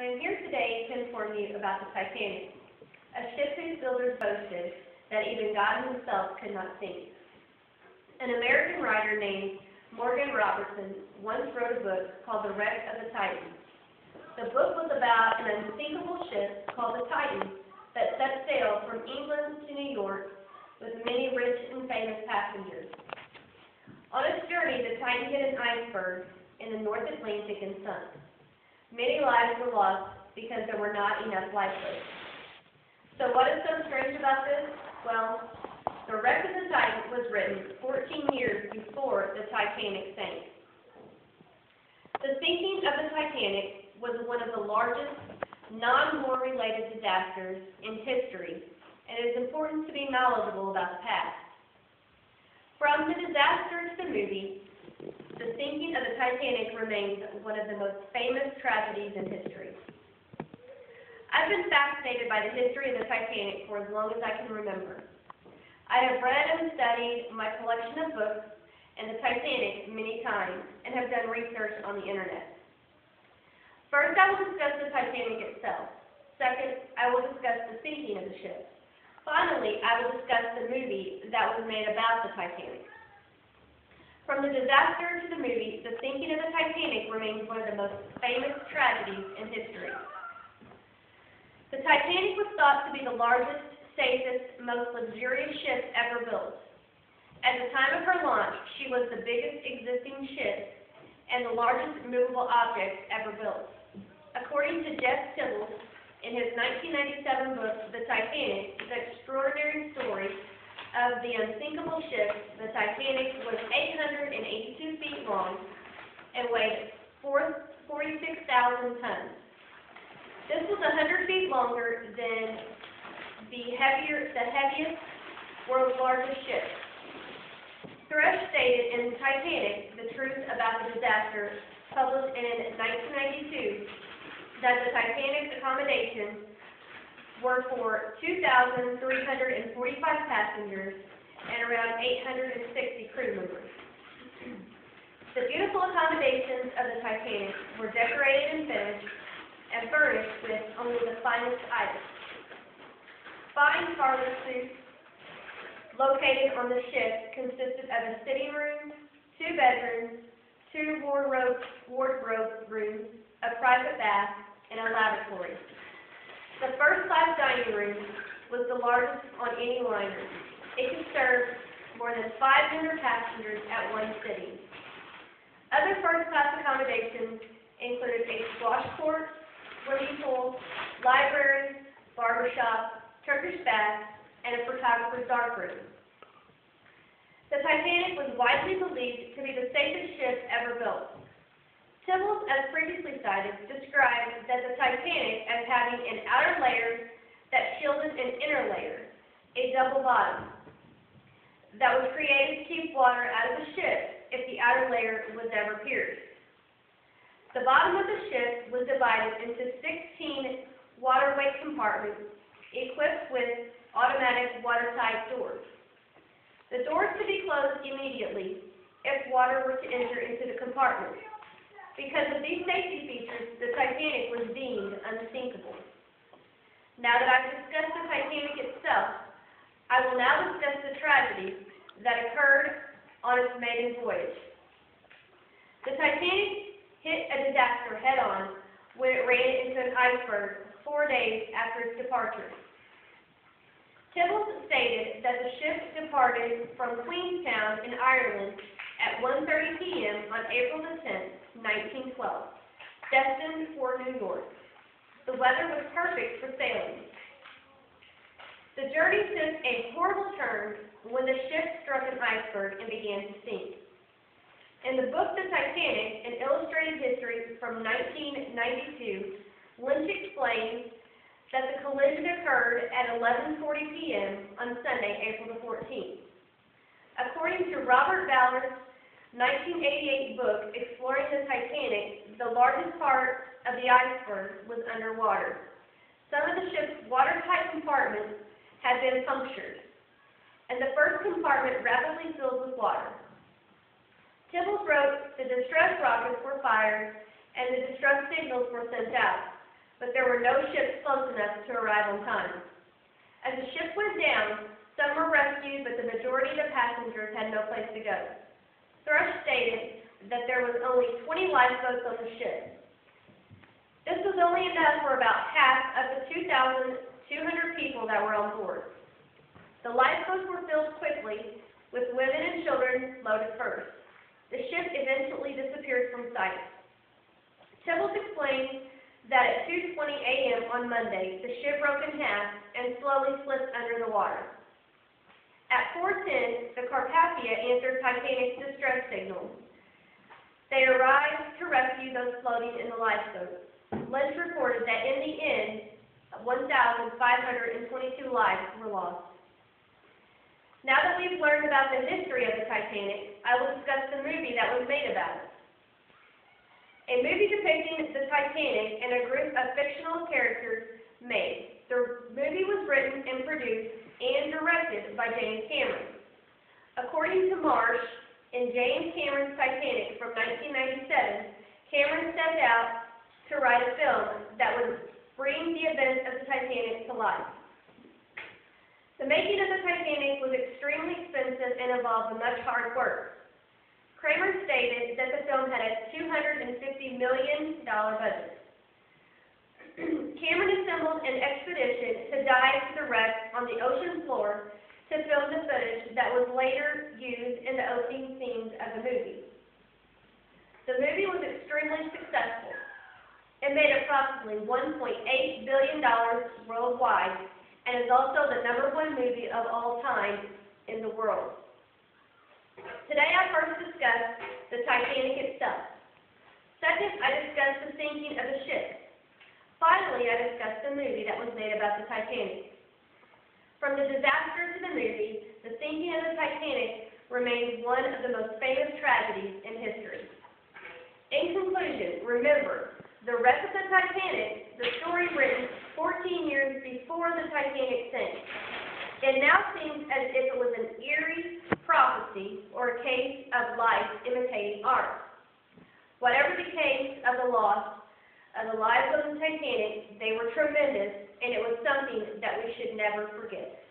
I am here today to inform you about the Titanic, a ship whose builders boasted that even God himself could not sink. An American writer named Morgan Robertson once wrote a book called The Wreck of the Titan. The book was about an unsinkable ship called the Titan that set sail from England to New York with many rich and famous passengers. On its journey, the Titan hit an iceberg in the North Atlantic and sunk. Many lives were lost because there were not enough lifeboats. So what is so strange about this? Well, The Wreck of the Titan was written 14 years before the Titanic sank. The sinking of the Titanic was one of the largest non-war-related disasters in history, and it is important to be knowledgeable about the past. From the disaster to the movie, the sinking of the Titanic remains one of the most famous tragedies in history. I've been fascinated by the history of the Titanic for as long as I can remember. I have read and studied my collection of books and the Titanic many times and have done research on the internet. First, I will discuss the Titanic itself. Second, I will discuss the sinking of the ship. Finally, I will discuss the movie that was made about the Titanic. From the disaster to the movie, the sinking of the Titanic remains one of the most famous tragedies in history. The Titanic was thought to be the largest, safest, most luxurious ship ever built. At the time of her launch, she was the biggest existing ship and the largest movable object ever built. According to Jeff Tibbles, in his 1997 book, The Titanic, The Extraordinary Story of the Unsinkable Ship, the Titanic was 882 feet long and weighed 46,000 tons. This was 100 feet longer than the heaviest world's largest ship. Thresh stated in Titanic, The Truth About the Disaster, published in 1992, that the Titanic's accommodations were for 2,345 passengers and around 860 crew members. The beautiful accommodations of the Titanic were decorated and finished and furnished with only the finest items. Fine parlor suites located on the ship consisted of a sitting room, 2 bedrooms, 2 wardrobe rooms, a private bath, and a lavatory. The first-class dining room was the largest on any liner. It could serve more than 500 passengers at one sitting. Other first-class accommodations included a squash court, swimming pool, library, barbershop, Turkish bath, and a photographer's darkroom. The Titanic was widely believed to be the safest ship ever built. Tibbles, as previously cited, described that the Titanic as having an outer layer that shielded an inner layer, a double bottom, that was created to keep water out of the ship if the outer layer was ever pierced. The bottom of the ship was divided into 16 waterway compartments equipped with automatic watertight doors. The doors could be closed immediately if water were to enter into the compartment. Because of these safety features, the Titanic was deemed unsinkable. Now that I've discussed the Titanic itself, I will now discuss the tragedy that occurred on its maiden voyage. The Titanic hit a disaster head-on when it ran into an iceberg 4 days after its departure. Tibbles stated that the ship departed from Queenstown in Ireland at 1:30 p.m. on April the 10th, 1912, destined for New York. The weather was perfect for sailing. The journey took a horrible turn when the ship struck an iceberg and began to sink. In the book The Titanic, an illustrated history from 1992, Lynch explains that the collision occurred at 11:40 p.m. on Sunday, April the 14th. According to Robert Ballard's 1988 book, Exploring the Titanic, the largest part of the iceberg was underwater. Some of the ship's watertight compartments had been punctured, and the first compartment rapidly filled with water. Tibbles wrote, the distress rockets were fired, and the distress signals were sent out. but there were no ships close enough to arrive on time. As the ship went down, some were rescued, but the majority of the passengers had no place to go. Thrush stated that there was only 20 lifeboats on the ship. This was only enough for about half of the 2,200 people that were on board. The lifeboats were filled quickly, with women and children loaded first. The ship eventually disappeared from sight. Tibbles explained that at 2:20 a.m. on Monday, the ship broke in half and slowly slipped under the water. At 4:10, the Carpathia answered Titanic's distress signal. They arrived to rescue those floating in the lifeboat. Lynch reported that in the end, 1,522 lives were lost. Now that we've learned about the history of the Titanic, I will discuss the movie that was made about it. A movie depicting the Titanic and a group of fictional characters made. The movie was written and produced and directed by James Cameron. According to Marsh, in James Cameron's Titanic from 1997, Cameron set out to write a film that would bring the events of the Titanic to life. The making of the Titanic was extremely expensive and involved much hard work. Kramer stated that the film had a $250 million budget. Cameron assembled an expedition to dive to the wreck on the ocean floor to film the footage that was later used in the opening scenes of the movie. The movie was extremely successful. It made approximately $1.8 billion worldwide and is also the #1 movie of all time in the world. Today I first discussed the Titanic itself. Second, I discussed the sinking of the ship. Finally, I discussed the movie that was made about the Titanic. From the disaster to the movie, the sinking of the Titanic remains one of the most famous tragedies in history. In conclusion, remember, the wreck of the Titanic, the story written 14 years before the Titanic sank. It now seems as if it was an eerie prophecy or a case of life imitating art. Whatever the case of the loss of the lives of the Titanic, they were tremendous, and it was something that we should never forget.